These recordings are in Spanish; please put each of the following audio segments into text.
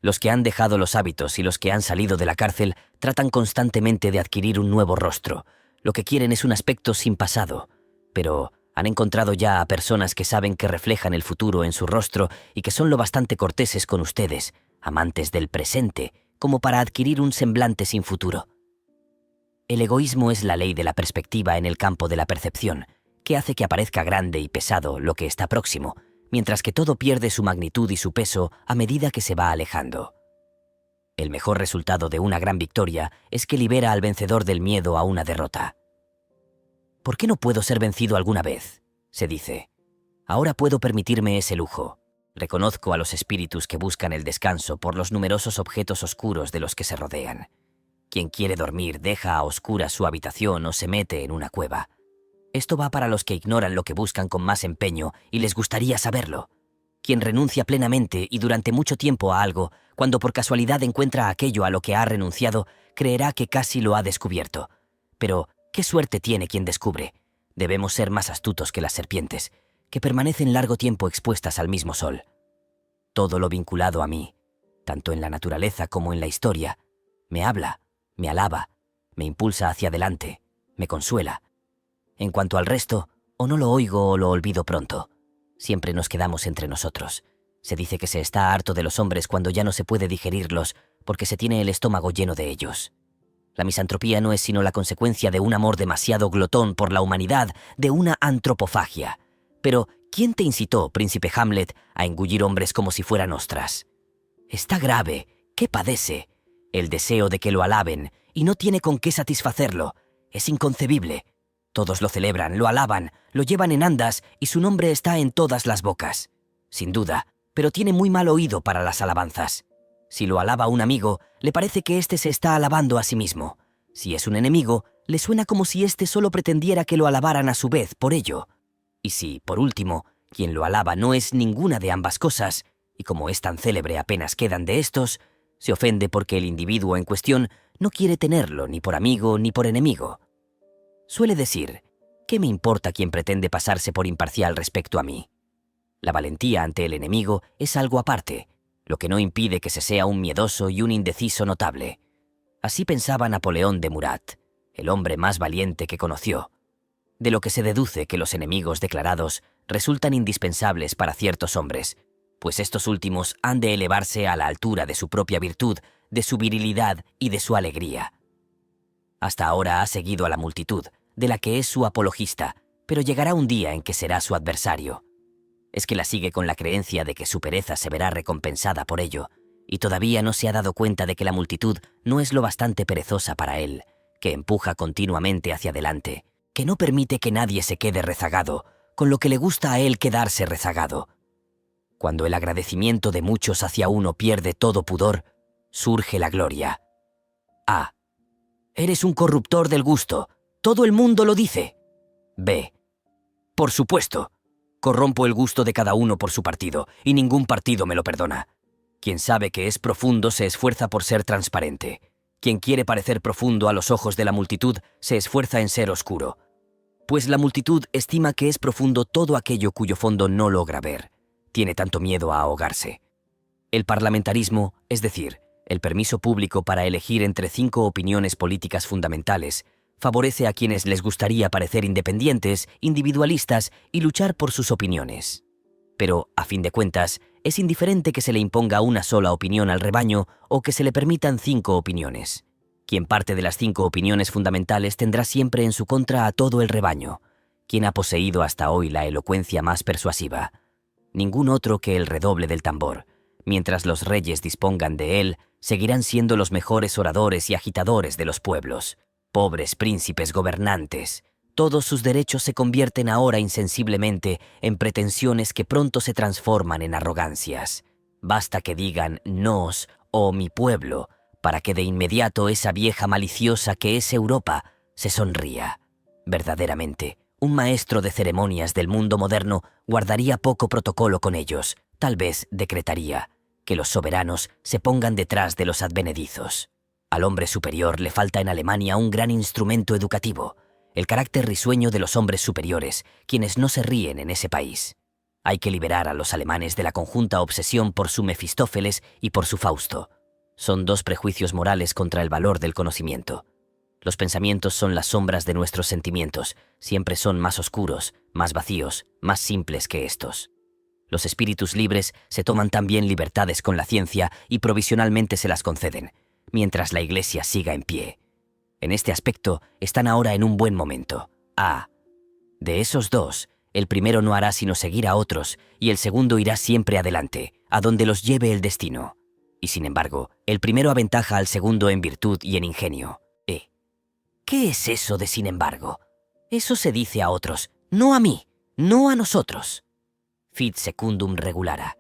Los que han dejado los hábitos y los que han salido de la cárcel tratan constantemente de adquirir un nuevo rostro. Lo que quieren es un aspecto sin pasado, pero han encontrado ya a personas que saben que reflejan el futuro en su rostro y que son lo bastante corteses con ustedes, amantes del presente, como para adquirir un semblante sin futuro. El egoísmo es la ley de la perspectiva en el campo de la percepción, que hace que aparezca grande y pesado lo que está próximo, mientras que todo pierde su magnitud y su peso a medida que se va alejando. El mejor resultado de una gran victoria es que libera al vencedor del miedo a una derrota. ¿Por qué no puedo ser vencido alguna vez?, se dice. Ahora puedo permitirme ese lujo. Reconozco a los espíritus que buscan el descanso por los numerosos objetos oscuros de los que se rodean. Quien quiere dormir deja a oscuras su habitación o se mete en una cueva. Esto va para los que ignoran lo que buscan con más empeño y les gustaría saberlo. Quien renuncia plenamente y durante mucho tiempo a algo, cuando por casualidad encuentra aquello a lo que ha renunciado, creerá que casi lo ha descubierto. Pero ¿qué suerte tiene quien descubre? Debemos ser más astutos que las serpientes, que permanecen largo tiempo expuestas al mismo sol. Todo lo vinculado a mí, tanto en la naturaleza como en la historia, me habla, me alaba, me impulsa hacia adelante, me consuela. En cuanto al resto, o no lo oigo o lo olvido pronto. Siempre nos quedamos entre nosotros. Se dice que se está harto de los hombres cuando ya no se puede digerirlos porque se tiene el estómago lleno de ellos. La misantropía no es sino la consecuencia de un amor demasiado glotón por la humanidad, de una antropofagia. Pero, ¿quién te incitó, príncipe Hamlet, a engullir hombres como si fueran ostras? Está grave. ¿Qué padece? El deseo de que lo alaben, y no tiene con qué satisfacerlo. Es inconcebible. Todos lo celebran, lo alaban, lo llevan en andas y su nombre está en todas las bocas. Sin duda, pero tiene muy mal oído para las alabanzas. Si lo alaba un amigo, le parece que éste se está alabando a sí mismo. Si es un enemigo, le suena como si éste solo pretendiera que lo alabaran a su vez por ello. Y si, por último, quien lo alaba no es ninguna de ambas cosas, y como es tan célebre apenas quedan de estos, se ofende porque el individuo en cuestión no quiere tenerlo ni por amigo ni por enemigo. Suele decir, ¿qué me importa quien pretende pasarse por imparcial respecto a mí? La valentía ante el enemigo es algo aparte, lo que no impide que se sea un miedoso y un indeciso notable. Así pensaba Napoleón de Murat, el hombre más valiente que conoció, de lo que se deduce que los enemigos declarados resultan indispensables para ciertos hombres, pues estos últimos han de elevarse a la altura de su propia virtud, de su virilidad y de su alegría. Hasta ahora ha seguido a la multitud, de la que es su apologista, pero llegará un día en que será su adversario. Es que la sigue con la creencia de que su pereza se verá recompensada por ello, y todavía no se ha dado cuenta de que la multitud no es lo bastante perezosa para él, que empuja continuamente hacia adelante, que no permite que nadie se quede rezagado, con lo que le gusta a él quedarse rezagado. Cuando el agradecimiento de muchos hacia uno pierde todo pudor, surge la gloria. A. Eres un corruptor del gusto. Todo el mundo lo dice. B. Por supuesto. Corrompo el gusto de cada uno por su partido, y ningún partido me lo perdona. Quien sabe que es profundo se esfuerza por ser transparente. Quien quiere parecer profundo a los ojos de la multitud se esfuerza en ser oscuro. Pues la multitud estima que es profundo todo aquello cuyo fondo no logra ver. Tiene tanto miedo a ahogarse. El parlamentarismo, es decir, el permiso público para elegir entre 5 opiniones políticas fundamentales, favorece a quienes les gustaría parecer independientes, individualistas y luchar por sus opiniones. Pero, a fin de cuentas, es indiferente que se le imponga una sola opinión al rebaño o que se le permitan 5 opiniones. Quien parte de las 5 opiniones fundamentales tendrá siempre en su contra a todo el rebaño. Quien ha poseído hasta hoy la elocuencia más persuasiva. Ningún otro que el redoble del tambor. Mientras los reyes dispongan de él, seguirán siendo los mejores oradores y agitadores de los pueblos. Pobres príncipes gobernantes, todos sus derechos se convierten ahora insensiblemente en pretensiones que pronto se transforman en arrogancias. Basta que digan «nos» o «mi pueblo», para que de inmediato esa vieja maliciosa que es Europa se sonría. Verdaderamente, un maestro de ceremonias del mundo moderno guardaría poco protocolo con ellos, tal vez decretaría que los soberanos se pongan detrás de los advenedizos. Al hombre superior le falta en Alemania un gran instrumento educativo, el carácter risueño de los hombres superiores, quienes no se ríen en ese país. Hay que liberar a los alemanes de la conjunta obsesión por su Mefistófeles y por su Fausto. Son dos prejuicios morales contra el valor del conocimiento. Los pensamientos son las sombras de nuestros sentimientos, siempre son más oscuros, más vacíos, más simples que estos. Los espíritus libres se toman también libertades con la ciencia y provisionalmente se las conceden, mientras la Iglesia siga en pie. En este aspecto están ahora en un buen momento. De esos dos, el primero no hará sino seguir a otros y el segundo irá siempre adelante, a donde los lleve el destino. Y sin embargo, el primero aventaja al segundo en virtud y en ingenio. ¿Qué es eso de sin embargo? Eso se dice a otros, no a mí, no a nosotros. Fit secundum regulara.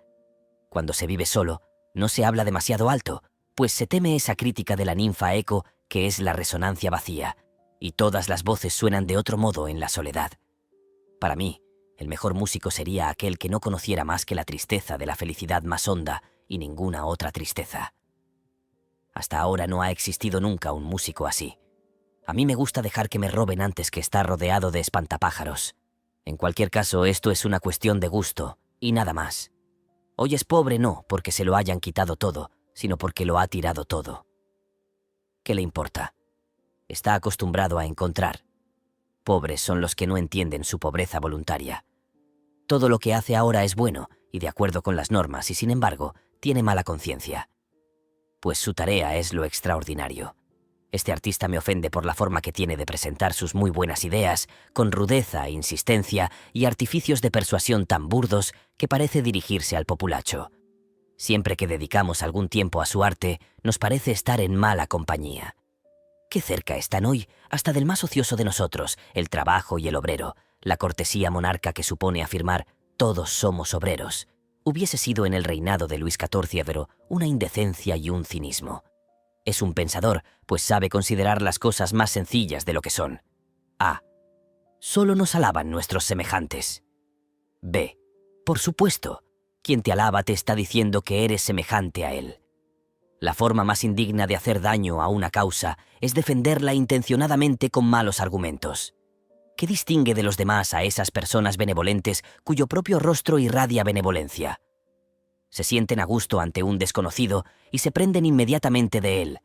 Cuando se vive solo, no se habla demasiado alto, pues se teme esa crítica de la ninfa eco que es la resonancia vacía, y todas las voces suenan de otro modo en la soledad. Para mí, el mejor músico sería aquel que no conociera más que la tristeza de la felicidad más honda y ninguna otra tristeza. Hasta ahora no ha existido nunca un músico así. A mí me gusta dejar que me roben antes que estar rodeado de espantapájaros. En cualquier caso, esto es una cuestión de gusto, y nada más. Hoy es pobre no porque se lo hayan quitado todo, sino porque lo ha tirado todo. ¿Qué le importa? Está acostumbrado a encontrar. Pobres son los que no entienden su pobreza voluntaria. Todo lo que hace ahora es bueno y de acuerdo con las normas y sin embargo tiene mala conciencia. Pues su tarea es lo extraordinario. Este artista me ofende por la forma que tiene de presentar sus muy buenas ideas, con rudeza, insistencia y artificios de persuasión tan burdos que parece dirigirse al populacho. Siempre que dedicamos algún tiempo a su arte, nos parece estar en mala compañía. Qué cerca están hoy, hasta del más ocioso de nosotros, el trabajo y el obrero, la cortesía monarca que supone afirmar «todos somos obreros». Hubiese sido en el reinado de Luis XIV una indecencia y un cinismo. Es un pensador, pues sabe considerar las cosas más sencillas de lo que son. Solo nos alaban nuestros semejantes. B. Por supuesto, quien te alaba te está diciendo que eres semejante a él. La forma más indigna de hacer daño a una causa es defenderla intencionadamente con malos argumentos. ¿Qué distingue de los demás a esas personas benevolentes cuyo propio rostro irradia benevolencia? Se sienten a gusto ante un desconocido y se prenden inmediatamente de él.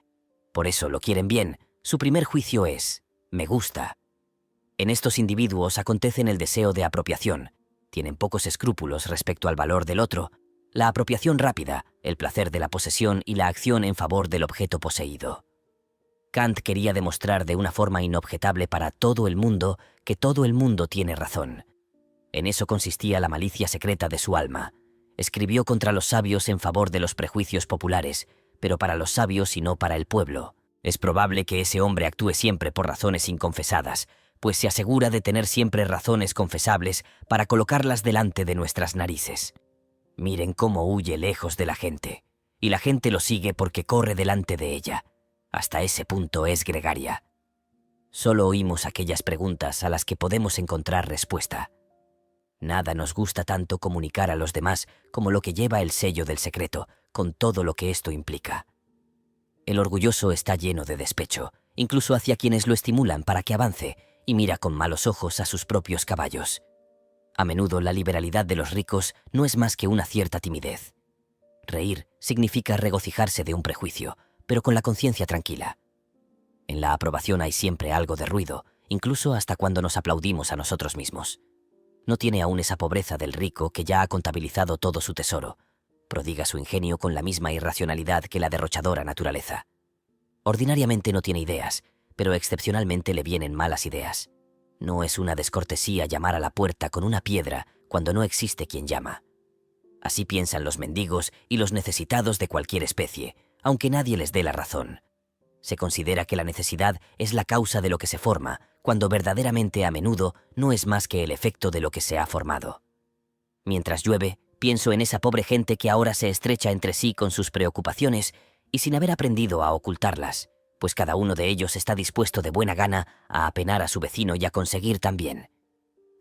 Por eso lo quieren bien. Su primer juicio es, me gusta. En estos individuos acontecen el deseo de apropiación. Tienen pocos escrúpulos respecto al valor del otro. La apropiación rápida, el placer de la posesión y la acción en favor del objeto poseído. Kant quería demostrar de una forma inobjetable para todo el mundo que todo el mundo tiene razón. En eso consistía la malicia secreta de su alma. Escribió contra los sabios en favor de los prejuicios populares, pero para los sabios y no para el pueblo. Es probable que ese hombre actúe siempre por razones inconfesadas, pues se asegura de tener siempre razones confesables para colocarlas delante de nuestras narices. Miren cómo huye lejos de la gente, y la gente lo sigue porque corre delante de ella. Hasta ese punto es gregaria. Solo oímos aquellas preguntas a las que podemos encontrar respuesta. Nada nos gusta tanto comunicar a los demás como lo que lleva el sello del secreto, con todo lo que esto implica. El orgulloso está lleno de despecho, incluso hacia quienes lo estimulan para que avance, y mira con malos ojos a sus propios caballos. A menudo la liberalidad de los ricos no es más que una cierta timidez. Reír significa regocijarse de un prejuicio, pero con la conciencia tranquila. En la aprobación hay siempre algo de ruido, incluso hasta cuando nos aplaudimos a nosotros mismos. No tiene aún esa pobreza del rico que ya ha contabilizado todo su tesoro. Prodiga su ingenio con la misma irracionalidad que la derrochadora naturaleza. Ordinariamente no tiene ideas, pero excepcionalmente le vienen malas ideas. No es una descortesía llamar a la puerta con una piedra cuando no existe quien llama. Así piensan los mendigos y los necesitados de cualquier especie, aunque nadie les dé la razón. Se considera que la necesidad es la causa de lo que se forma, cuando verdaderamente a menudo no es más que el efecto de lo que se ha formado. Mientras llueve, pienso en esa pobre gente que ahora se estrecha entre sí con sus preocupaciones y sin haber aprendido a ocultarlas, pues cada uno de ellos está dispuesto de buena gana a apenar a su vecino y a conseguir también.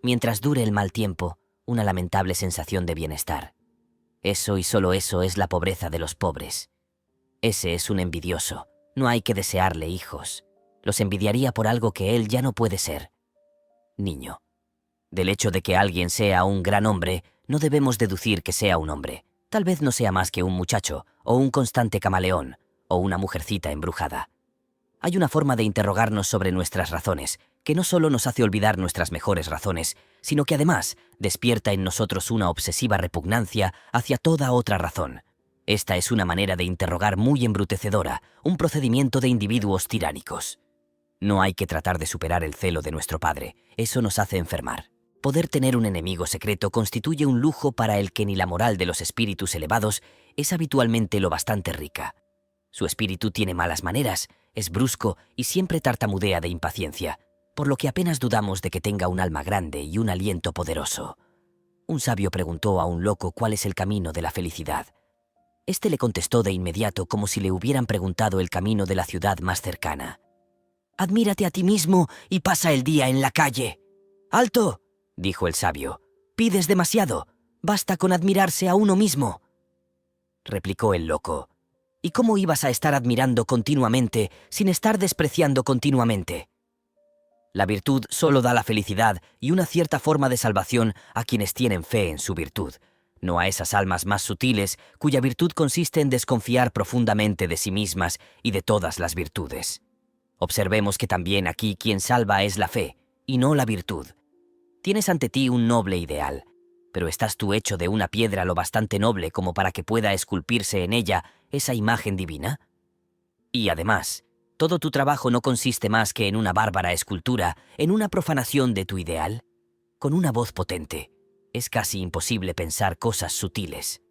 Mientras dure el mal tiempo, una lamentable sensación de bienestar. Eso y solo eso es la pobreza de los pobres. Ese es un envidioso. No hay que desearle hijos. Los envidiaría por algo que él ya no puede ser. Niño. Del hecho de que alguien sea un gran hombre, no debemos deducir que sea un hombre. Tal vez no sea más que un muchacho, o un constante camaleón, o una mujercita embrujada. Hay una forma de interrogarnos sobre nuestras razones, que no solo nos hace olvidar nuestras mejores razones, sino que además despierta en nosotros una obsesiva repugnancia hacia toda otra razón. Esta es una manera de interrogar muy embrutecedora, un procedimiento de individuos tiránicos. No hay que tratar de superar el celo de nuestro padre, eso nos hace enfermar. Poder tener un enemigo secreto constituye un lujo para el que ni la moral de los espíritus elevados es habitualmente lo bastante rica. Su espíritu tiene malas maneras, es brusco y siempre tartamudea de impaciencia, por lo que apenas dudamos de que tenga un alma grande y un aliento poderoso. Un sabio preguntó a un loco cuál es el camino de la felicidad. Este le contestó de inmediato como si le hubieran preguntado el camino de la ciudad más cercana. «Admírate a ti mismo y pasa el día en la calle». «¡Alto!», dijo el sabio. «Pides demasiado. Basta con admirarse a uno mismo». Replicó el loco. «¿Y cómo ibas a estar admirando continuamente sin estar despreciando continuamente?» La virtud solo da la felicidad y una cierta forma de salvación a quienes tienen fe en su virtud, no a esas almas más sutiles cuya virtud consiste en desconfiar profundamente de sí mismas y de todas las virtudes. Observemos que también aquí quien salva es la fe, y no la virtud. Tienes ante ti un noble ideal, pero ¿estás tú hecho de una piedra lo bastante noble como para que pueda esculpirse en ella esa imagen divina? Y además, ¿todo tu trabajo no consiste más que en una bárbara escultura, en una profanación de tu ideal? Con una voz potente, es casi imposible pensar cosas sutiles.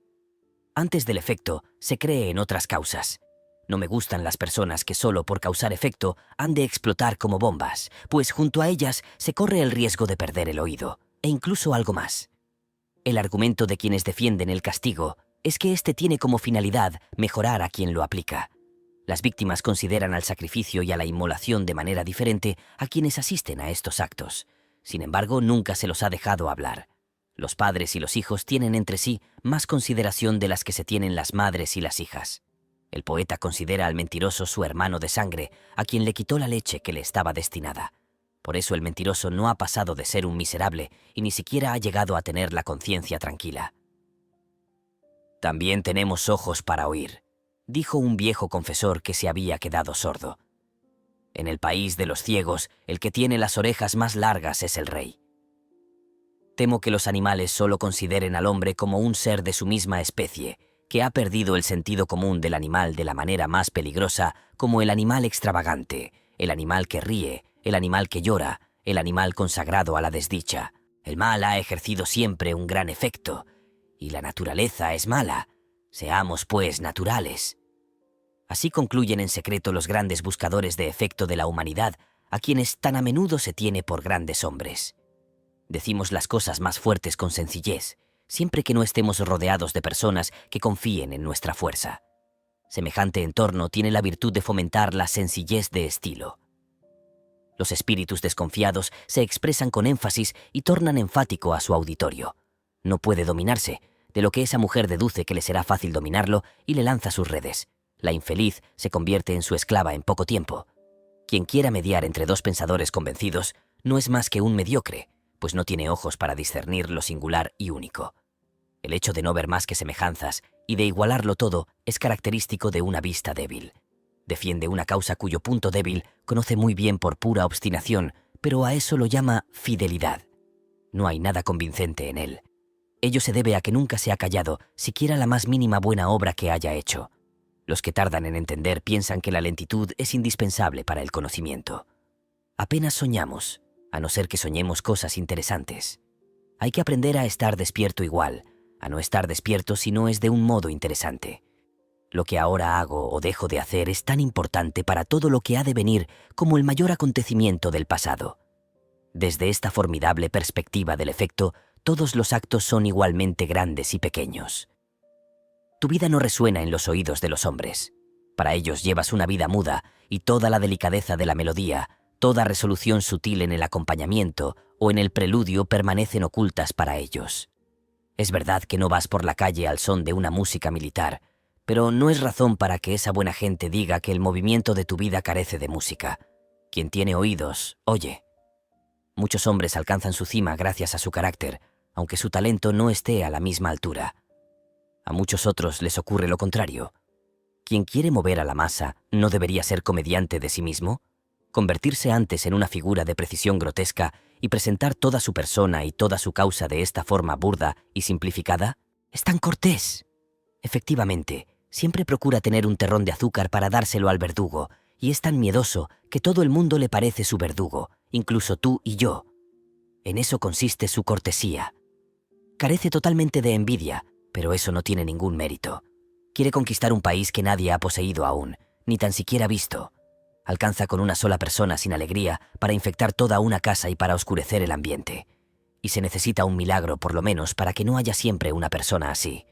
Antes del efecto, se cree en otras causas. No me gustan las personas que solo por causar efecto han de explotar como bombas, pues junto a ellas se corre el riesgo de perder el oído, e incluso algo más. El argumento de quienes defienden el castigo es que éste tiene como finalidad mejorar a quien lo aplica. Las víctimas consideran al sacrificio y a la inmolación de manera diferente a quienes asisten a estos actos. Sin embargo, nunca se los ha dejado hablar. Los padres y los hijos tienen entre sí más consideración de las que se tienen las madres y las hijas. El poeta considera al mentiroso su hermano de sangre, a quien le quitó la leche que le estaba destinada. Por eso el mentiroso no ha pasado de ser un miserable y ni siquiera ha llegado a tener la conciencia tranquila. «También tenemos ojos para oír», dijo un viejo confesor que se había quedado sordo. «En el país de los ciegos, el que tiene las orejas más largas es el rey». Temo que los animales solo consideren al hombre como un ser de su misma especie, que ha perdido el sentido común del animal de la manera más peligrosa, como el animal extravagante, el animal que ríe, el animal que llora, el animal consagrado a la desdicha. El mal ha ejercido siempre un gran efecto, y la naturaleza es mala. Seamos, pues, naturales. Así concluyen en secreto los grandes buscadores de efecto de la humanidad, a quienes tan a menudo se tiene por grandes hombres. Decimos las cosas más fuertes con sencillez, siempre que no estemos rodeados de personas que confíen en nuestra fuerza. Semejante entorno tiene la virtud de fomentar la sencillez de estilo. Los espíritus desconfiados se expresan con énfasis y tornan enfático a su auditorio. No puede dominarse, de lo que esa mujer deduce que le será fácil dominarlo y le lanza sus redes. La infeliz se convierte en su esclava en poco tiempo. Quien quiera mediar entre dos pensadores convencidos no es más que un mediocre, pues no tiene ojos para discernir lo singular y único. El hecho de no ver más que semejanzas y de igualarlo todo es característico de una vista débil. Defiende una causa cuyo punto débil conoce muy bien por pura obstinación, pero a eso lo llama fidelidad. No hay nada convincente en él. Ello se debe a que nunca se ha callado siquiera la más mínima buena obra que haya hecho. Los que tardan en entender piensan que la lentitud es indispensable para el conocimiento. Apenas soñamos, a no ser que soñemos cosas interesantes. Hay que aprender a estar despierto igual, a no estar despierto si no es de un modo interesante. Lo que ahora hago o dejo de hacer es tan importante para todo lo que ha de venir como el mayor acontecimiento del pasado. Desde esta formidable perspectiva del efecto, todos los actos son igualmente grandes y pequeños. Tu vida no resuena en los oídos de los hombres. Para ellos llevas una vida muda y toda la delicadeza de la melodía, toda resolución sutil en el acompañamiento o en el preludio permanecen ocultas para ellos. Es verdad que no vas por la calle al son de una música militar, pero no es razón para que esa buena gente diga que el movimiento de tu vida carece de música. Quien tiene oídos, oye. Muchos hombres alcanzan su cima gracias a su carácter, aunque su talento no esté a la misma altura. A muchos otros les ocurre lo contrario. Quien quiere mover a la masa no debería ser comediante de sí mismo, convertirse antes en una figura de precisión grotesca y presentar toda su persona y toda su causa de esta forma burda y simplificada. Es tan cortés. Efectivamente, siempre procura tener un terrón de azúcar para dárselo al verdugo, y es tan miedoso que todo el mundo le parece su verdugo, incluso tú y yo. En eso consiste su cortesía. Carece totalmente de envidia, pero eso no tiene ningún mérito. Quiere conquistar un país que nadie ha poseído aún, ni tan siquiera visto. Alcanza con una sola persona sin alegría para infectar toda una casa y para oscurecer el ambiente. Y se necesita un milagro, por lo menos, para que no haya siempre una persona así.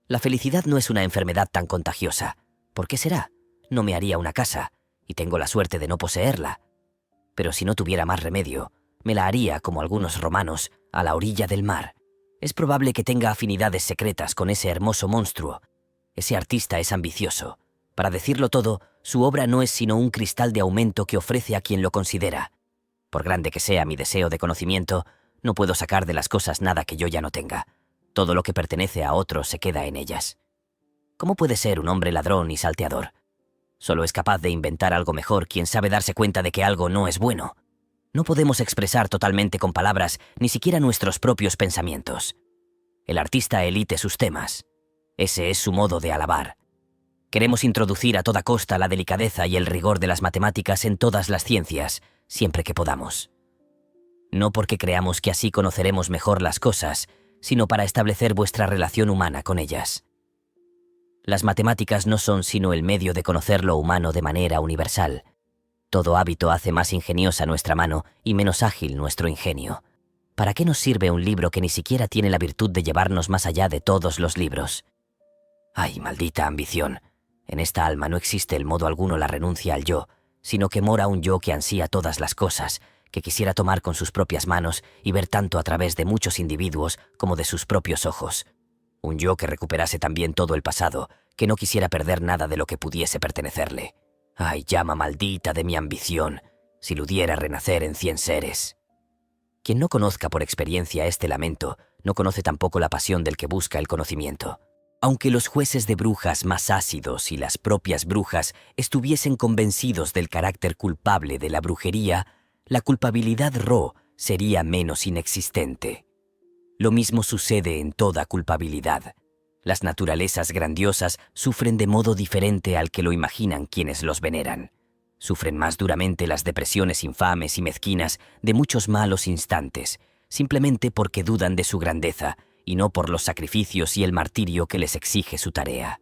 La felicidad no es una enfermedad tan contagiosa. ¿Por qué será? No me haría una casa, y tengo la suerte de no poseerla. Pero si no tuviera más remedio, me la haría, como algunos romanos, a la orilla del mar. Es probable que tenga afinidades secretas con ese hermoso monstruo. Ese artista es ambicioso. Para decirlo todo, su obra no es sino un cristal de aumento que ofrece a quien lo considera. Por grande que sea mi deseo de conocimiento, no puedo sacar de las cosas nada que yo ya no tenga. Todo lo que pertenece a otros se queda en ellas. ¿Cómo puede ser un hombre ladrón y salteador? Solo es capaz de inventar algo mejor quien sabe darse cuenta de que algo no es bueno. No podemos expresar totalmente con palabras ni siquiera nuestros propios pensamientos. El artista elite sus temas. Ese es su modo de alabar. Queremos introducir a toda costa la delicadeza y el rigor de las matemáticas en todas las ciencias, siempre que podamos. No porque creamos que así conoceremos mejor las cosas, sino para establecer vuestra relación humana con ellas. Las matemáticas no son sino el medio de conocer lo humano de manera universal. Todo hábito hace más ingeniosa nuestra mano y menos ágil nuestro ingenio. ¿Para qué nos sirve un libro que ni siquiera tiene la virtud de llevarnos más allá de todos los libros? ¡Ay, maldita ambición! En esta alma no existe el modo alguno la renuncia al yo, sino que mora un yo que ansía todas las cosas, que quisiera tomar con sus propias manos y ver tanto a través de muchos individuos como de sus propios ojos. Un yo que recuperase también todo el pasado, que no quisiera perder nada de lo que pudiese pertenecerle. ¡Ay, llama maldita de mi ambición! Si ludiera renacer en 100 seres. Quien no conozca por experiencia este lamento, no conoce tampoco la pasión del que busca el conocimiento. Aunque los jueces de brujas más ácidos y las propias brujas estuviesen convencidos del carácter culpable de la brujería, la culpabilidad Ro sería menos inexistente. Lo mismo sucede en toda culpabilidad. Las naturalezas grandiosas sufren de modo diferente al que lo imaginan quienes los veneran. Sufren más duramente las depresiones infames y mezquinas de muchos malos instantes, simplemente porque dudan de su grandeza y no por los sacrificios y el martirio que les exige su tarea.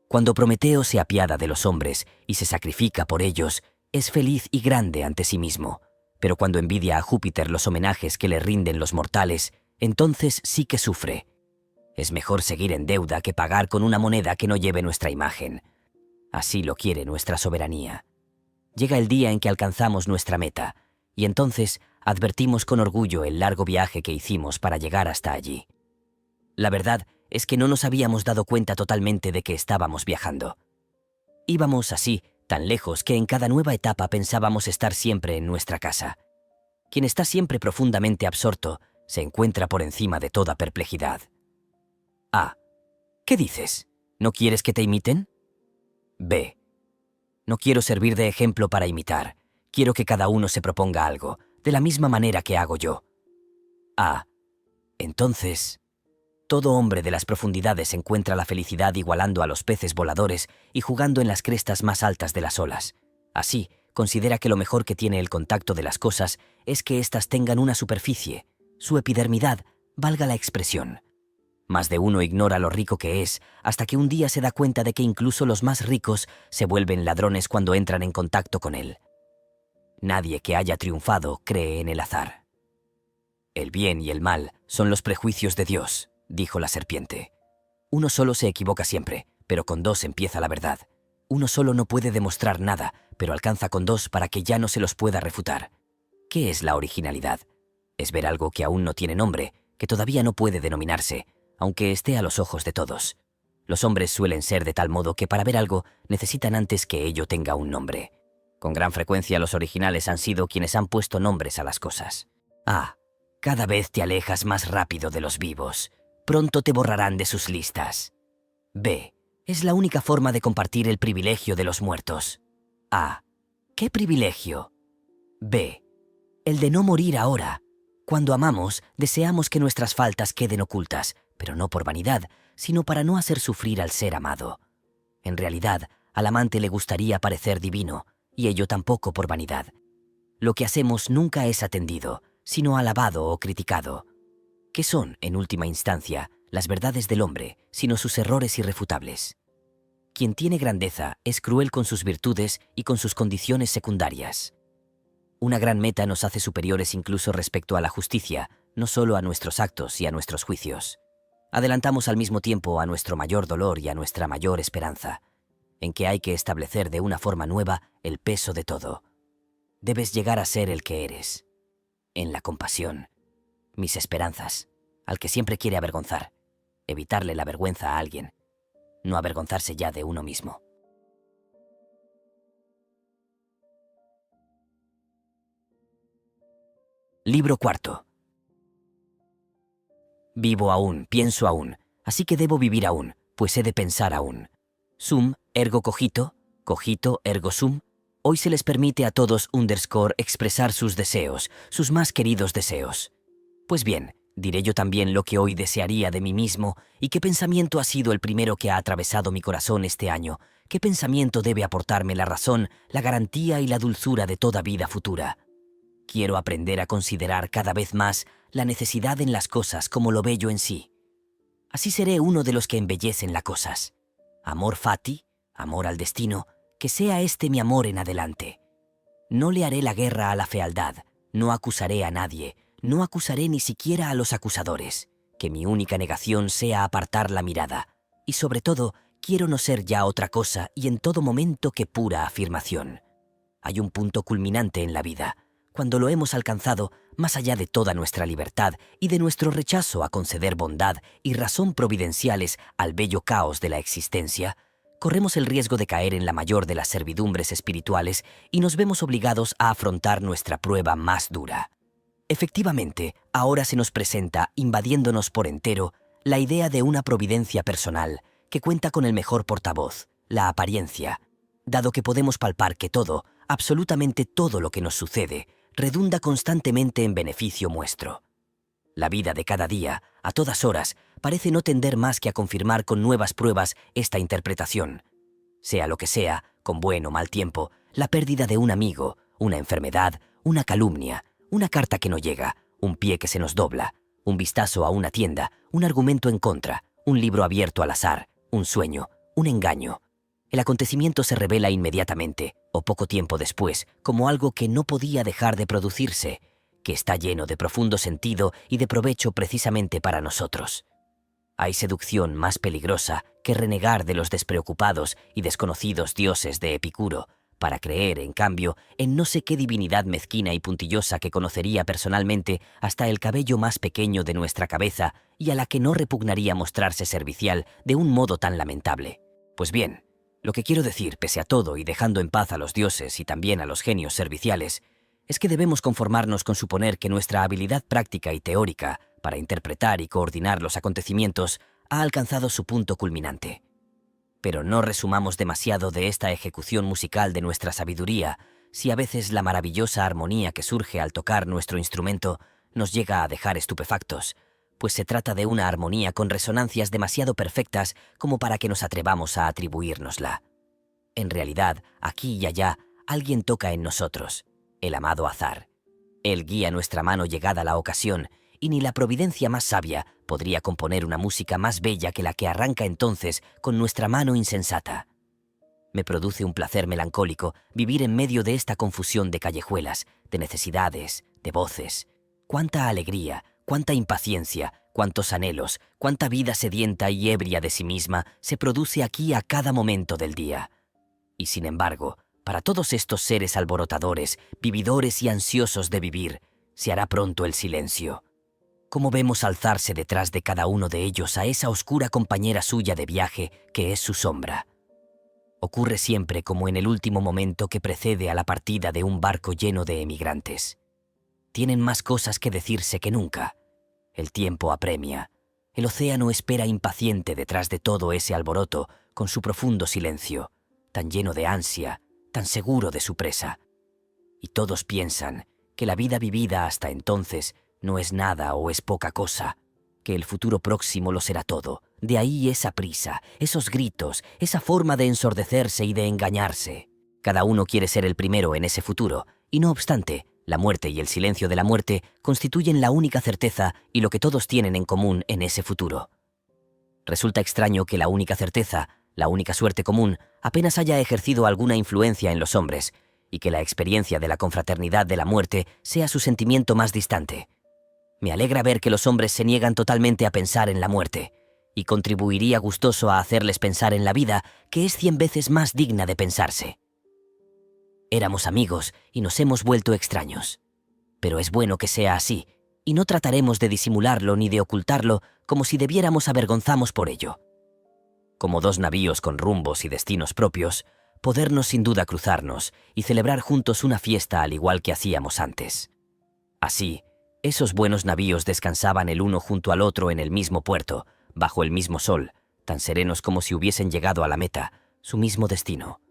Cuando Prometeo se apiada de los hombres y se sacrifica por ellos, es feliz y grande ante sí mismo, pero cuando envidia a Júpiter los homenajes que le rinden los mortales, entonces sí que sufre. Es mejor seguir en deuda que pagar con una moneda que no lleve nuestra imagen. Así lo quiere nuestra soberanía. Llega el día en que alcanzamos nuestra meta, y entonces advertimos con orgullo el largo viaje que hicimos para llegar hasta allí. La verdad es que no nos habíamos dado cuenta totalmente de que estábamos viajando. Íbamos así, tan lejos que en cada nueva etapa pensábamos estar siempre en nuestra casa. Quien está siempre profundamente absorto se encuentra por encima de toda perplejidad. A. ¿Qué dices? ¿No quieres que te imiten? B. No quiero servir de ejemplo para imitar. Quiero que cada uno se proponga algo, de la misma manera que hago yo. A. Entonces, todo hombre de las profundidades encuentra la felicidad igualando a los peces voladores y jugando en las crestas más altas de las olas. Así, considera que lo mejor que tiene el contacto de las cosas es que éstas tengan una superficie, su epidermidad, valga la expresión. Más de uno ignora lo rico que es, hasta que un día se da cuenta de que incluso los más ricos se vuelven ladrones cuando entran en contacto con él. Nadie que haya triunfado cree en el azar. El bien y el mal son los prejuicios de Dios, dijo la serpiente. Uno solo se equivoca siempre, pero con dos empieza la verdad. Uno solo no puede demostrar nada, pero alcanza con dos para que ya no se los pueda refutar. ¿Qué es la originalidad? Es ver algo que aún no tiene nombre, que todavía no puede denominarse, aunque esté a los ojos de todos. Los hombres suelen ser de tal modo que para ver algo necesitan antes que ello tenga un nombre. Con gran frecuencia los originales han sido quienes han puesto nombres a las cosas. Ah, Cada vez te alejas más rápido de los vivos. Pronto te borrarán de sus listas. B. Es la única forma de compartir el privilegio de los muertos. A. ¿Qué privilegio? B. El de no morir ahora. Cuando amamos, deseamos que nuestras faltas queden ocultas, pero no por vanidad, sino para no hacer sufrir al ser amado. En realidad, al amante le gustaría parecer divino, y ello tampoco por vanidad. Lo que hacemos nunca es atendido, sino alabado o criticado. ¿Qué son, en última instancia, las verdades del hombre, sino sus errores irrefutables? Quien tiene grandeza es cruel con sus virtudes y con sus condiciones secundarias. Una gran meta nos hace superiores incluso respecto a la justicia, no solo a nuestros actos y a nuestros juicios. Adelantamos al mismo tiempo a nuestro mayor dolor y a nuestra mayor esperanza, en que hay que establecer de una forma nueva el peso de todo. Debes llegar a ser el que eres. En la compasión, mis esperanzas, al que siempre quiere avergonzar, evitarle la vergüenza a alguien, no avergonzarse ya de uno mismo. Libro cuarto. Vivo aún, pienso aún, así que debo vivir aún, pues he de pensar aún. Sum, ergo cogito, cogito, ergo sum. Hoy se les permite a todos expresar sus deseos, sus más queridos deseos. Pues bien, diré yo también lo que hoy desearía de mí mismo y qué pensamiento ha sido el primero que ha atravesado mi corazón este año, qué pensamiento debe aportarme la razón, la garantía y la dulzura de toda vida futura. Quiero aprender a considerar cada vez más la necesidad en las cosas como lo bello en sí. Así seré uno de los que embellecen las cosas. Amor fati, amor al destino, que sea este mi amor en adelante. No le haré la guerra a la fealdad, no acusaré a nadie, no acusaré ni siquiera a los acusadores. Que mi única negación sea apartar la mirada. Y sobre todo, quiero no ser ya otra cosa y en todo momento que pura afirmación. Hay un punto culminante en la vida. Cuando lo hemos alcanzado, más allá de toda nuestra libertad y de nuestro rechazo a conceder bondad y razón providenciales al bello caos de la existencia, corremos el riesgo de caer en la mayor de las servidumbres espirituales y nos vemos obligados a afrontar nuestra prueba más dura. Efectivamente, ahora se nos presenta, invadiéndonos por entero, la idea de una providencia personal que cuenta con el mejor portavoz, la apariencia, dado que podemos palpar que todo, absolutamente todo lo que nos sucede, redunda constantemente en beneficio nuestro. La vida de cada día, a todas horas, parece no tender más que a confirmar con nuevas pruebas esta interpretación. Sea lo que sea, con buen o mal tiempo, la pérdida de un amigo, una enfermedad, una calumnia, una carta que no llega, un pie que se nos dobla, un vistazo a una tienda, un argumento en contra, un libro abierto al azar, un sueño, un engaño. El acontecimiento se revela inmediatamente, o poco tiempo después, como algo que no podía dejar de producirse, que está lleno de profundo sentido y de provecho precisamente para nosotros. Hay seducción más peligrosa que renegar de los despreocupados y desconocidos dioses de Epicuro, para creer, en cambio, en no sé qué divinidad mezquina y puntillosa que conocería personalmente hasta el cabello más pequeño de nuestra cabeza y a la que no repugnaría mostrarse servicial de un modo tan lamentable. Pues bien, lo que quiero decir, pese a todo y dejando en paz a los dioses y también a los genios serviciales, es que debemos conformarnos con suponer que nuestra habilidad práctica y teórica para interpretar y coordinar los acontecimientos ha alcanzado su punto culminante. Pero no resumamos demasiado de esta ejecución musical de nuestra sabiduría, si a veces la maravillosa armonía que surge al tocar nuestro instrumento nos llega a dejar estupefactos, pues se trata de una armonía con resonancias demasiado perfectas como para que nos atrevamos a atribuírnosla. En realidad, aquí y allá, alguien toca en nosotros, el amado azar. Él guía nuestra mano llegada la ocasión, y ni la providencia más sabia podría componer una música más bella que la que arranca entonces con nuestra mano insensata. Me produce un placer melancólico vivir en medio de esta confusión de callejuelas, de necesidades, de voces. Cuánta alegría, cuánta impaciencia, cuántos anhelos, cuánta vida sedienta y ebria de sí misma se produce aquí a cada momento del día. Y sin embargo, para todos estos seres alborotadores, vividores y ansiosos de vivir, se hará pronto el silencio. ¿Cómo vemos alzarse detrás de cada uno de ellos a esa oscura compañera suya de viaje que es su sombra? Ocurre siempre como en el último momento que precede a la partida de un barco lleno de emigrantes. Tienen más cosas que decirse que nunca. El tiempo apremia. El océano espera impaciente detrás de todo ese alboroto, con su profundo silencio, tan lleno de ansia, tan seguro de su presa. Y todos piensan que la vida vivida hasta entonces no es nada o es poca cosa, que el futuro próximo lo será todo. De ahí esa prisa, esos gritos, esa forma de ensordecerse y de engañarse. Cada uno quiere ser el primero en ese futuro, y no obstante, la muerte y el silencio de la muerte constituyen la única certeza y lo que todos tienen en común en ese futuro. Resulta extraño que la única certeza, la única suerte común, apenas haya ejercido alguna influencia en los hombres, y que la experiencia de la confraternidad de la muerte sea su sentimiento más distante. Me alegra ver que los hombres se niegan totalmente a pensar en la muerte, y contribuiría gustoso a hacerles pensar en la vida, que es 100 veces más digna de pensarse. Éramos amigos y nos hemos vuelto extraños. Pero es bueno que sea así, y no trataremos de disimularlo ni de ocultarlo como si debiéramos avergonzarnos por ello. Como dos navíos con rumbos y destinos propios, podernos sin duda cruzarnos y celebrar juntos una fiesta al igual que hacíamos antes. Así, esos buenos navíos descansaban el uno junto al otro en el mismo puerto, bajo el mismo sol, tan serenos como si hubiesen llegado a la meta, su mismo destino.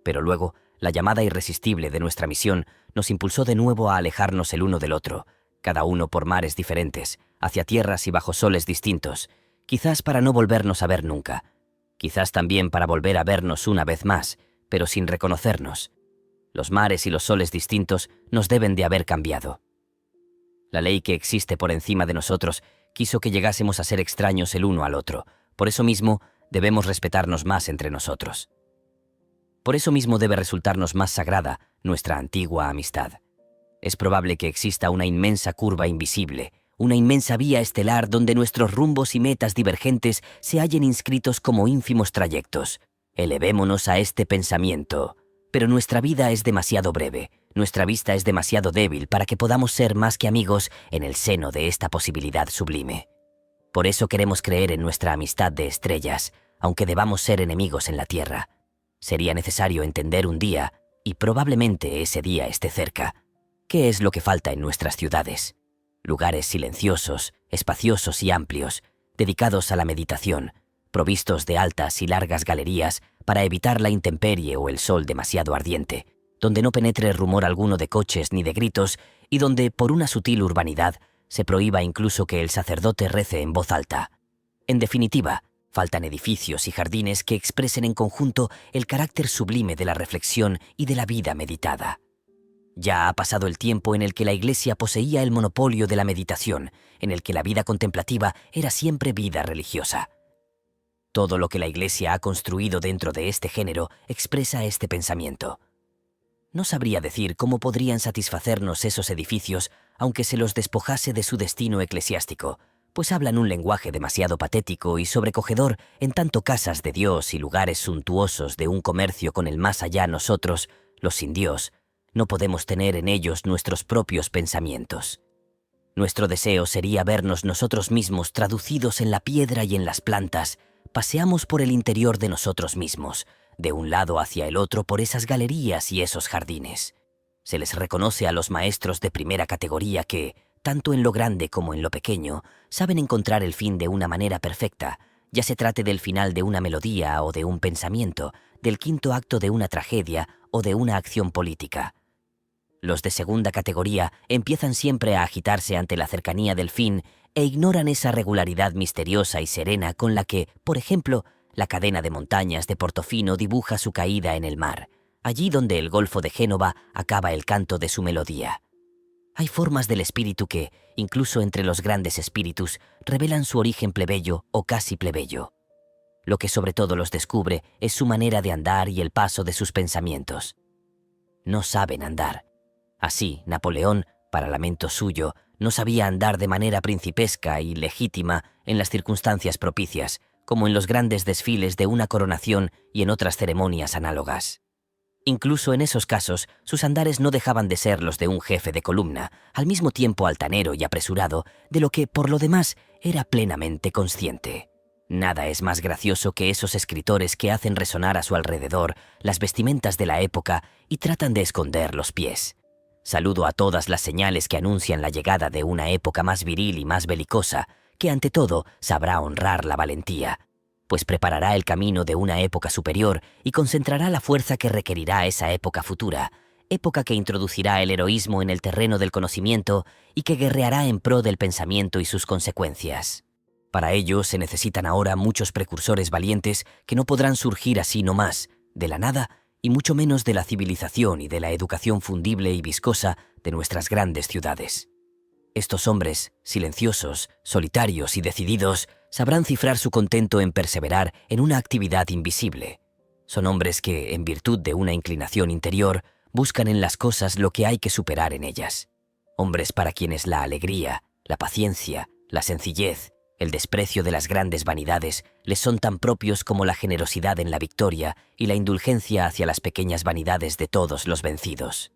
Pero luego, la llamada irresistible de nuestra misión nos impulsó de nuevo a alejarnos el uno del otro, cada uno por mares diferentes, hacia tierras y bajo soles distintos, quizás para no volvernos a ver nunca, quizás también para volver a vernos una vez más, pero sin reconocernos. Los mares y los soles distintos nos deben de haber cambiado. La ley que existe por encima de nosotros quiso que llegásemos a ser extraños el uno al otro. Por eso mismo, debemos respetarnos más entre nosotros. Por eso mismo debe resultarnos más sagrada nuestra antigua amistad. Es probable que exista una inmensa curva invisible, una inmensa vía estelar donde nuestros rumbos y metas divergentes se hallen inscritos como ínfimos trayectos. Elevémonos a este pensamiento. Pero nuestra vida es demasiado breve, nuestra vista es demasiado débil para que podamos ser más que amigos en el seno de esta posibilidad sublime. Por eso queremos creer en nuestra amistad de estrellas, aunque debamos ser enemigos en la tierra. Sería necesario entender un día, y probablemente ese día esté cerca, qué es lo que falta en nuestras ciudades. Lugares silenciosos, espaciosos y amplios, dedicados a la meditación, provistos de altas y largas galerías para evitar la intemperie o el sol demasiado ardiente, donde no penetre rumor alguno de coches ni de gritos y donde, por una sutil urbanidad, se prohíba incluso que el sacerdote rece en voz alta. En definitiva, faltan edificios y jardines que expresen en conjunto el carácter sublime de la reflexión y de la vida meditada. Ya ha pasado el tiempo en el que la Iglesia poseía el monopolio de la meditación, en el que la vida contemplativa era siempre vida religiosa. Todo lo que la Iglesia ha construido dentro de este género expresa este pensamiento. No sabría decir cómo podrían satisfacernos esos edificios aunque se los despojase de su destino eclesiástico, pues hablan un lenguaje demasiado patético y sobrecogedor en tanto casas de Dios y lugares suntuosos de un comercio con el más allá nosotros, los sin Dios, no podemos tener en ellos nuestros propios pensamientos. Nuestro deseo sería vernos nosotros mismos traducidos en la piedra y en las plantas. Paseamos por el interior de nosotros mismos, de un lado hacia el otro por esas galerías y esos jardines. Se les reconoce a los maestros de primera categoría que, tanto en lo grande como en lo pequeño, saben encontrar el fin de una manera perfecta, ya se trate del final de una melodía o de un pensamiento, del quinto acto de una tragedia o de una acción política. Los de segunda categoría empiezan siempre a agitarse ante la cercanía del fin e ignoran esa regularidad misteriosa y serena con la que, por ejemplo, la cadena de montañas de Portofino dibuja su caída en el mar, allí donde el Golfo de Génova acaba el canto de su melodía. Hay formas del espíritu que, incluso entre los grandes espíritus, revelan su origen plebeyo o casi plebeyo. Lo que sobre todo los descubre es su manera de andar y el paso de sus pensamientos. No saben andar. Así, Napoleón, para lamento suyo, no sabía andar de manera principesca y legítima en las circunstancias propicias, como en los grandes desfiles de una coronación y en otras ceremonias análogas. Incluso en esos casos, sus andares no dejaban de ser los de un jefe de columna, al mismo tiempo altanero y apresurado, de lo que, por lo demás, era plenamente consciente. Nada es más gracioso que esos escritores que hacen resonar a su alrededor las vestimentas de la época y tratan de esconder los pies. Saludo a todas las señales que anuncian la llegada de una época más viril y más belicosa, que ante todo sabrá honrar la valentía, pues preparará el camino de una época superior y concentrará la fuerza que requerirá esa época futura, época que introducirá el heroísmo en el terreno del conocimiento y que guerreará en pro del pensamiento y sus consecuencias. Para ello se necesitan ahora muchos precursores valientes que no podrán surgir así nomás, de la nada, y mucho menos de la civilización y de la educación fundible y viscosa de nuestras grandes ciudades. Estos hombres, silenciosos, solitarios y decididos, sabrán cifrar su contento en perseverar en una actividad invisible. Son hombres que, en virtud de una inclinación interior, buscan en las cosas lo que hay que superar en ellas. Hombres para quienes la alegría, la paciencia, la sencillez, el desprecio de las grandes vanidades les son tan propios como la generosidad en la victoria y la indulgencia hacia las pequeñas vanidades de todos los vencidos.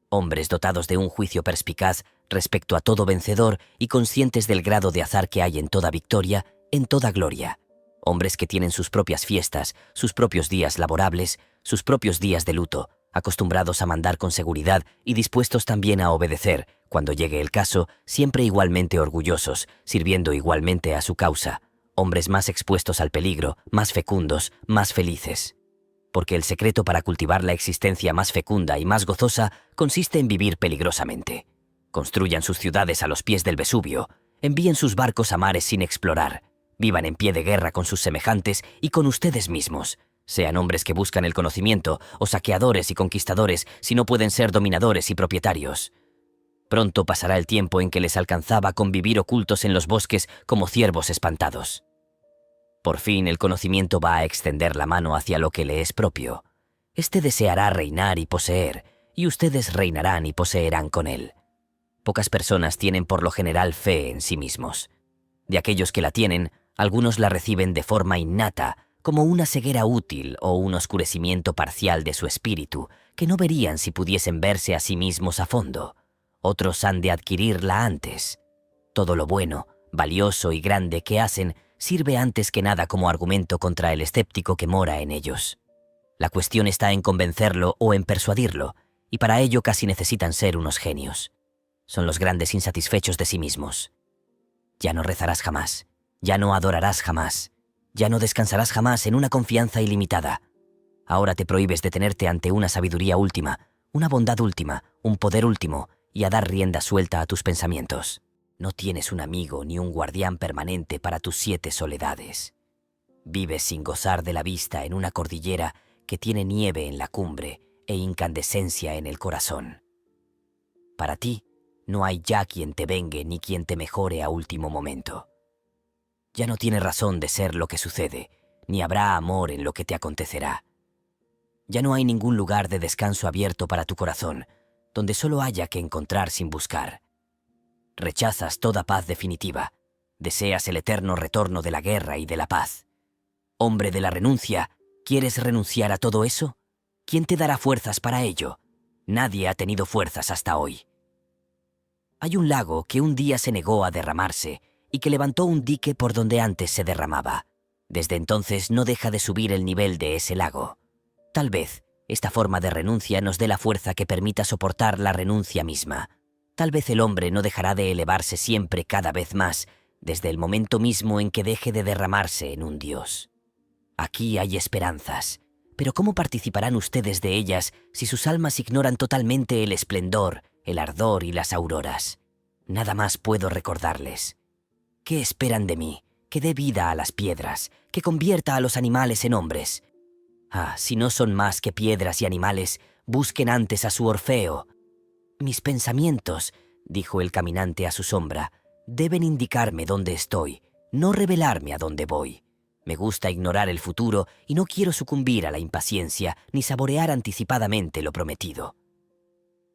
Hombres dotados de un juicio perspicaz respecto a todo vencedor y conscientes del grado de azar que hay en toda victoria, en toda gloria. Hombres que tienen sus propias fiestas, sus propios días laborables, sus propios días de luto, acostumbrados a mandar con seguridad y dispuestos también a obedecer, cuando llegue el caso, siempre igualmente orgullosos, sirviendo igualmente a su causa. Hombres más expuestos al peligro, más fecundos, más felices. Porque el secreto para cultivar la existencia más fecunda y más gozosa consiste en vivir peligrosamente. Construyan sus ciudades a los pies del Vesubio, envíen sus barcos a mares sin explorar, vivan en pie de guerra con sus semejantes y con ustedes mismos, sean hombres que buscan el conocimiento o saqueadores y conquistadores si no pueden ser dominadores y propietarios. Pronto pasará el tiempo en que les alcanzaba convivir ocultos en los bosques como ciervos espantados. Por fin el conocimiento va a extender la mano hacia lo que le es propio. Este deseará reinar y poseer, y ustedes reinarán y poseerán con él. Pocas personas tienen por lo general fe en sí mismos. De aquellos que la tienen, algunos la reciben de forma innata, como una ceguera útil o un oscurecimiento parcial de su espíritu, que no verían si pudiesen verse a sí mismos a fondo. Otros han de adquirirla antes. Todo lo bueno, valioso y grande que hacen sirve antes que nada como argumento contra el escéptico que mora en ellos. La cuestión está en convencerlo o en persuadirlo, y para ello casi necesitan ser unos genios. Son los grandes insatisfechos de sí mismos. Ya no rezarás jamás, ya no adorarás jamás, ya no descansarás jamás en una confianza ilimitada. Ahora te prohíbes detenerte ante una sabiduría última, una bondad última, un poder último, y a dar rienda suelta a tus pensamientos. No tienes un amigo ni un guardián permanente para tus 7 soledades. Vives sin gozar de la vista en una cordillera que tiene nieve en la cumbre e incandescencia en el corazón. Para ti, no hay ya quien te vengue ni quien te mejore a último momento. Ya no tiene razón de ser lo que sucede, ni habrá amor en lo que te acontecerá. Ya no hay ningún lugar de descanso abierto para tu corazón, donde solo haya que encontrar sin buscar. Rechazas toda paz definitiva, deseas el eterno retorno de la guerra y de la paz. Hombre de la renuncia, ¿quieres renunciar a todo eso? ¿Quién te dará fuerzas para ello? Nadie ha tenido fuerzas hasta hoy. Hay un lago que un día se negó a derramarse y que levantó un dique por donde antes se derramaba. Desde entonces no deja de subir el nivel de ese lago. Tal vez esta forma de renuncia nos dé la fuerza que permita soportar la renuncia misma. Tal vez el hombre no dejará de elevarse siempre cada vez más, desde el momento mismo en que deje de derramarse en un dios. Aquí hay esperanzas, pero ¿cómo participarán ustedes de ellas si sus almas ignoran totalmente el esplendor, el ardor y las auroras? Nada más puedo recordarles. ¿Qué esperan de mí? Que dé vida a las piedras, que convierta a los animales en hombres. Ah, si no son más que piedras y animales, busquen antes a su Orfeo. Mis pensamientos, dijo el caminante a su sombra, deben indicarme dónde estoy, no revelarme a dónde voy. Me gusta ignorar el futuro y no quiero sucumbir a la impaciencia ni saborear anticipadamente lo prometido.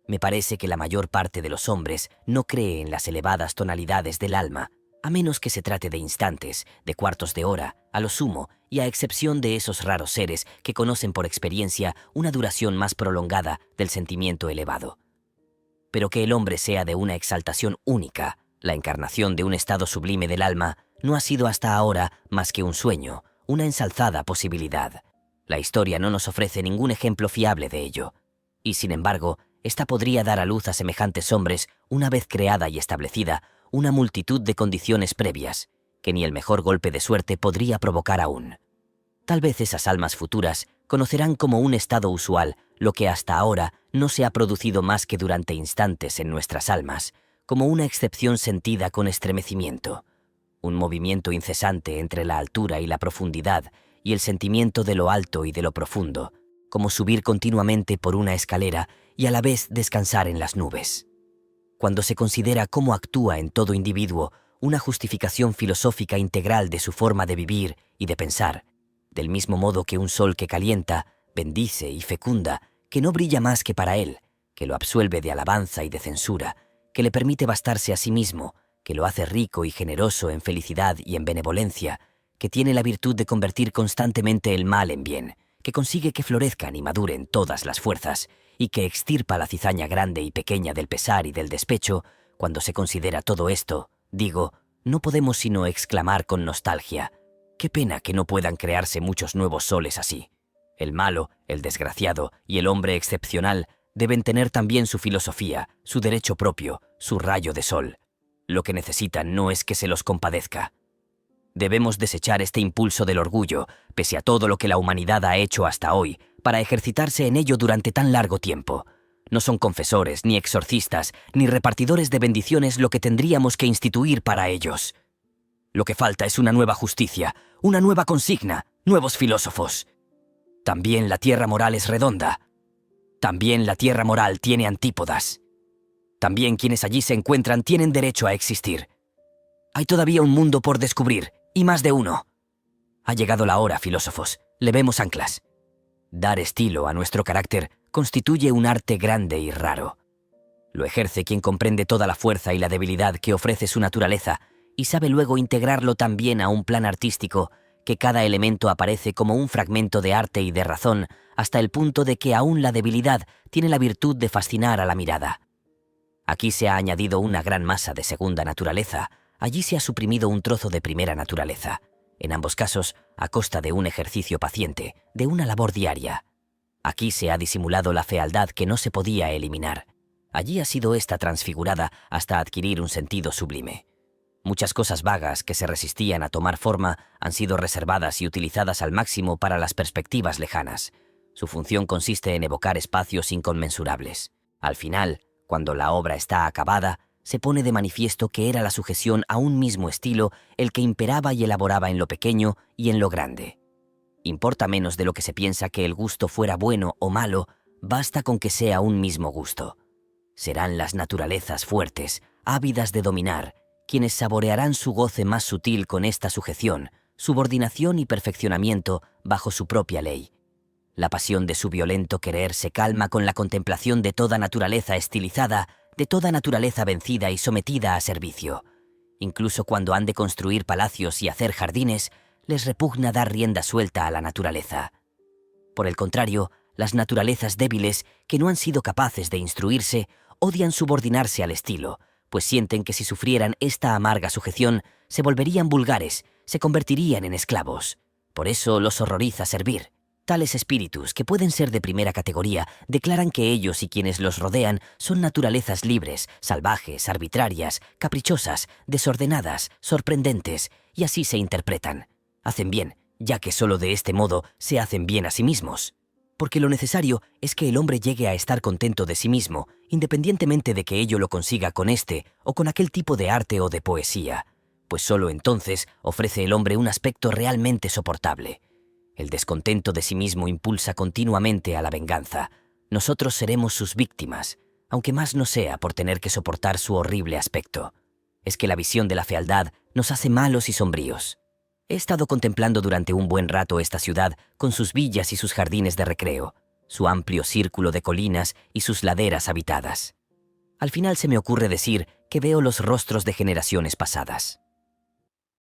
Me parece que la mayor parte de los hombres no cree en las elevadas tonalidades del alma, a menos que se trate de instantes, de cuartos de hora, a lo sumo, y a excepción de esos raros seres que conocen por experiencia una duración más prolongada del sentimiento elevado. Pero que el hombre sea de una exaltación única, la encarnación de un estado sublime del alma, no ha sido hasta ahora más que un sueño, una ensalzada posibilidad. La historia no nos ofrece ningún ejemplo fiable de ello. Y sin embargo, ésta podría dar a luz a semejantes hombres una vez creada y establecida una multitud de condiciones previas, que ni el mejor golpe de suerte podría provocar aún. Tal vez esas almas futuras conocerán como un estado usual lo que hasta ahora no se ha producido más que durante instantes en nuestras almas, como una excepción sentida con estremecimiento, un movimiento incesante entre la altura y la profundidad y el sentimiento de lo alto y de lo profundo, como subir continuamente por una escalera y a la vez descansar en las nubes. Cuando se considera cómo actúa en todo individuo una justificación filosófica integral de su forma de vivir y de pensar, del mismo modo que un sol que calienta, bendice y fecunda, que no brilla más que para él, que lo absuelve de alabanza y de censura, que le permite bastarse a sí mismo, que lo hace rico y generoso en felicidad y en benevolencia, que tiene la virtud de convertir constantemente el mal en bien, que consigue que florezcan y maduren todas las fuerzas, y que extirpa la cizaña grande y pequeña del pesar y del despecho. Cuando se considera todo esto, digo, no podemos sino exclamar con nostalgia: qué pena que no puedan crearse muchos nuevos soles así. El malo, el desgraciado y el hombre excepcional deben tener también su filosofía, su derecho propio, su rayo de sol. Lo que necesitan no es que se los compadezca. Debemos desechar este impulso del orgullo, pese a todo lo que la humanidad ha hecho hasta hoy, para ejercitarse en ello durante tan largo tiempo. No son confesores, ni exorcistas, ni repartidores de bendiciones lo que tendríamos que instituir para ellos. Lo que falta es una nueva justicia, una nueva consigna, nuevos filósofos. También la tierra moral es redonda. También la tierra moral tiene antípodas. También quienes allí se encuentran tienen derecho a existir. Hay todavía un mundo por descubrir, y más de uno. Ha llegado la hora, filósofos. Levemos anclas. Dar estilo a nuestro carácter constituye un arte grande y raro. Lo ejerce quien comprende toda la fuerza y la debilidad que ofrece su naturaleza y sabe luego integrarlo también a un plan artístico que cada elemento aparece como un fragmento de arte y de razón hasta el punto de que aún la debilidad tiene la virtud de fascinar a la mirada. Aquí se ha añadido una gran masa de segunda naturaleza, allí se ha suprimido un trozo de primera naturaleza, en ambos casos a costa de un ejercicio paciente, de una labor diaria. Aquí se ha disimulado la fealdad que no se podía eliminar. Allí ha sido ésta transfigurada hasta adquirir un sentido sublime. Muchas cosas vagas que se resistían a tomar forma han sido reservadas y utilizadas al máximo para las perspectivas lejanas. Su función consiste en evocar espacios inconmensurables. Al final, cuando la obra está acabada, se pone de manifiesto que era la sujeción a un mismo estilo el que imperaba y elaboraba en lo pequeño y en lo grande. Importa menos de lo que se piensa que el gusto fuera bueno o malo, basta con que sea un mismo gusto. Serán las naturalezas fuertes, ávidas de dominar, quienes saborearán su goce más sutil con esta sujeción, subordinación y perfeccionamiento bajo su propia ley. La pasión de su violento querer se calma con la contemplación de toda naturaleza estilizada, de toda naturaleza vencida y sometida a servicio. Incluso cuando han de construir palacios y hacer jardines, les repugna dar rienda suelta a la naturaleza. Por el contrario, las naturalezas débiles, que no han sido capaces de instruirse, odian subordinarse al estilo, pues sienten que si sufrieran esta amarga sujeción, se volverían vulgares, se convertirían en esclavos. Por eso los horroriza servir. Tales espíritus, que pueden ser de primera categoría, declaran que ellos y quienes los rodean son naturalezas libres, salvajes, arbitrarias, caprichosas, desordenadas, sorprendentes, y así se interpretan. Hacen bien, ya que solo de este modo se hacen bien a sí mismos. Porque lo necesario es que el hombre llegue a estar contento de sí mismo, independientemente de que ello lo consiga con este o con aquel tipo de arte o de poesía, pues solo entonces ofrece el hombre un aspecto realmente soportable. El descontento de sí mismo impulsa continuamente a la venganza. Nosotros seremos sus víctimas, aunque más no sea por tener que soportar su horrible aspecto. Es que la visión de la fealdad nos hace malos y sombríos. He estado contemplando durante un buen rato esta ciudad con sus villas y sus jardines de recreo, su amplio círculo de colinas y sus laderas habitadas. Al final se me ocurre decir que veo los rostros de generaciones pasadas.